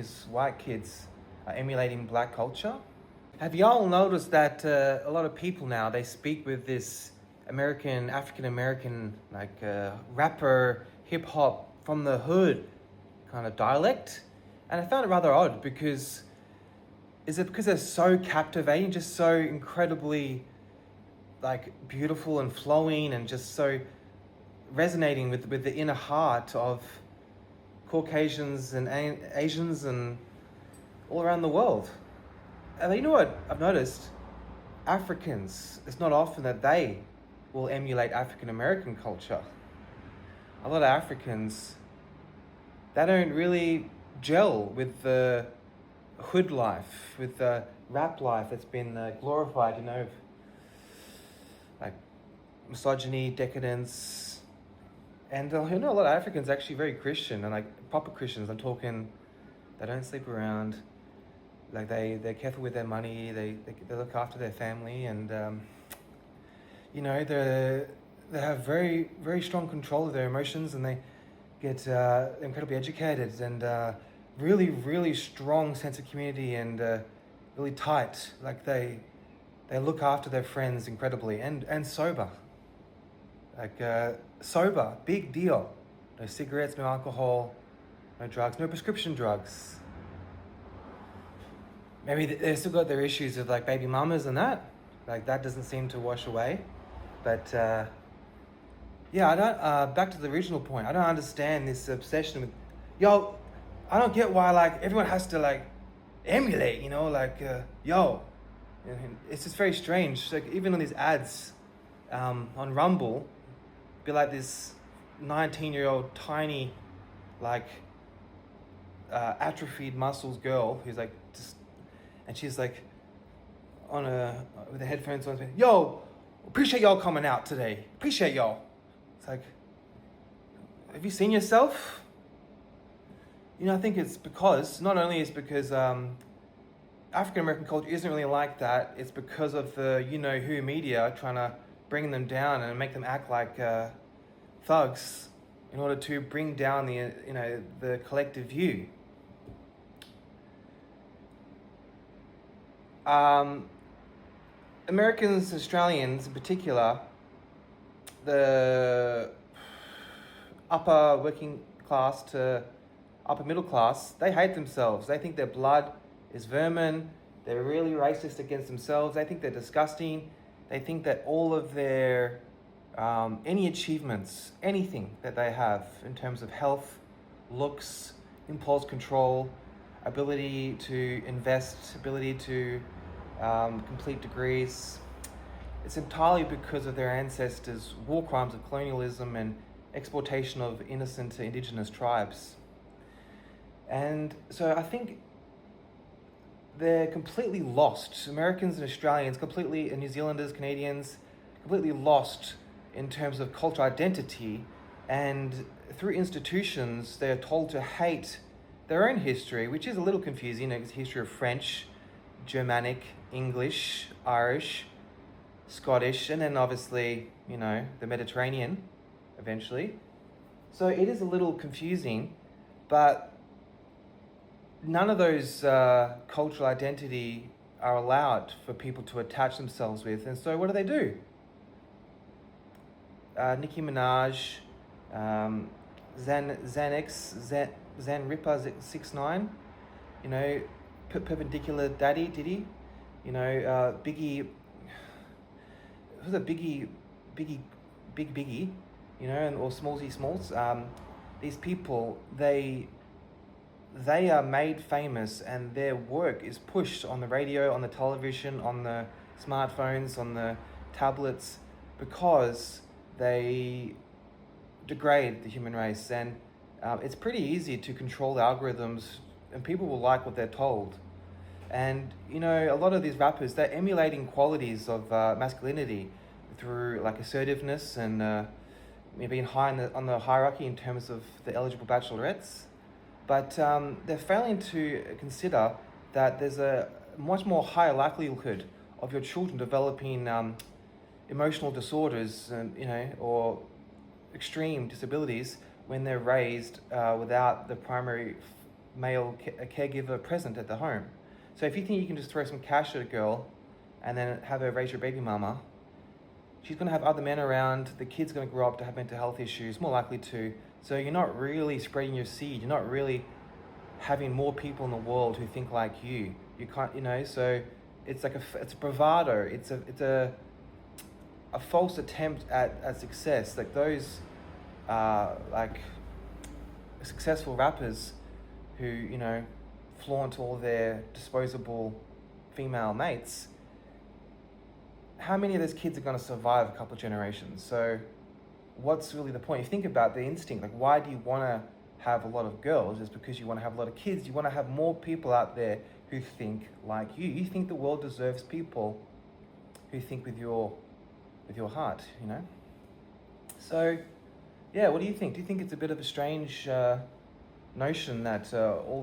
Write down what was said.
these white kids are emulating black culture. Have y'all noticed that a lot of people now, they speak with this African American, rapper, hip hop from the hood kind of dialect? And I found it rather odd because, is it because they're so captivating, just so incredibly beautiful and flowing and just so resonating with the inner heart of Caucasians and Asians and all around the world? And you know what I've noticed? Africans, it's not often that they will emulate African American culture. A lot of Africans, they don't really gel with the hood life, with the rap life that's been glorified, like misogyny, decadence. And a lot of Africans are actually very Christian, and proper Christians. I'm talking, they don't sleep around, they're careful with their money, they look after their family, and they have very, very strong control of their emotions, and they get incredibly educated, and really, really strong sense of community, and really tight. They look after their friends incredibly, and sober. Sober, big deal. No cigarettes, no alcohol, no drugs, no prescription drugs. Maybe they've still got their issues with baby mamas and that. That doesn't seem to wash away. But yeah, I don't. Back to the original point. I don't understand this obsession with, I don't get why everyone has to emulate. Yo, it's just very strange. Even on these ads, on Rumble, be this 19-year-old tiny, atrophied muscles girl who's and she's on with the headphones on, yo, appreciate y'all coming out today. Appreciate y'all. It's have you seen yourself? I think it's because, not only is because African American culture isn't really like that, it's because of the who media trying to bring them down and make them act like thugs in order to bring down the collective view. Americans, Australians in particular, the upper working class to upper middle class, they hate themselves. They think their blood is vermin. They're really racist against themselves. They think they're disgusting. They think that all of their, any achievements, anything that they have in terms of health, looks, impulse control, ability to invest, ability to complete degrees, it's entirely because of their ancestors' war crimes of colonialism and exploitation of innocent indigenous tribes. And so I think they're completely lost. Americans and Australians, completely, and New Zealanders, Canadians, completely lost in terms of cultural identity. And through institutions, they're told to hate their own history, which is a little confusing. It's history of French, Germanic, English, Irish, Scottish, and then obviously, the Mediterranean, eventually. So it is a little confusing, but none of those cultural identity are allowed for people to attach themselves with. And so what do? Nicki Minaj, Zanripper 6ix9ine, Perpendicular Daddy, Diddy, Biggie, who's a Biggie, or Smallsy Smalls. These people, they are made famous, and their work is pushed on the radio, on the television, on the smartphones, on the tablets, because they degrade the human race. And it's pretty easy to control the algorithms, and people will like what they're told. And a lot of these rappers, they're emulating qualities of masculinity through assertiveness and being high on the hierarchy in terms of the eligible bachelorettes. But they're failing to consider that there's a much more higher likelihood of your children developing emotional disorders and or extreme disabilities when they're raised without the primary male a caregiver present at the home. So if you think you can just throw some cash at a girl and then have her raise your baby mama, she's going to have other men around. The kid's going to grow up to have mental health issues, more likely to. So you're not really spreading your seed. You're not really having more people in the world who think like you. You can't, you know. So it's like it's a bravado. It's a false attempt at success. Like those, like successful rappers who, you know, flaunt all their disposable female mates. How many of those kids are going to survive a couple of generations? So what's really the point? You think about the instinct, like why do you want to have a lot of girls? It's because you want to have a lot of kids. You want to have more people out there who think like you. You think the world deserves people who think with your heart, you know? So, yeah, what do you think? Do you think it's a bit of a strange notion that all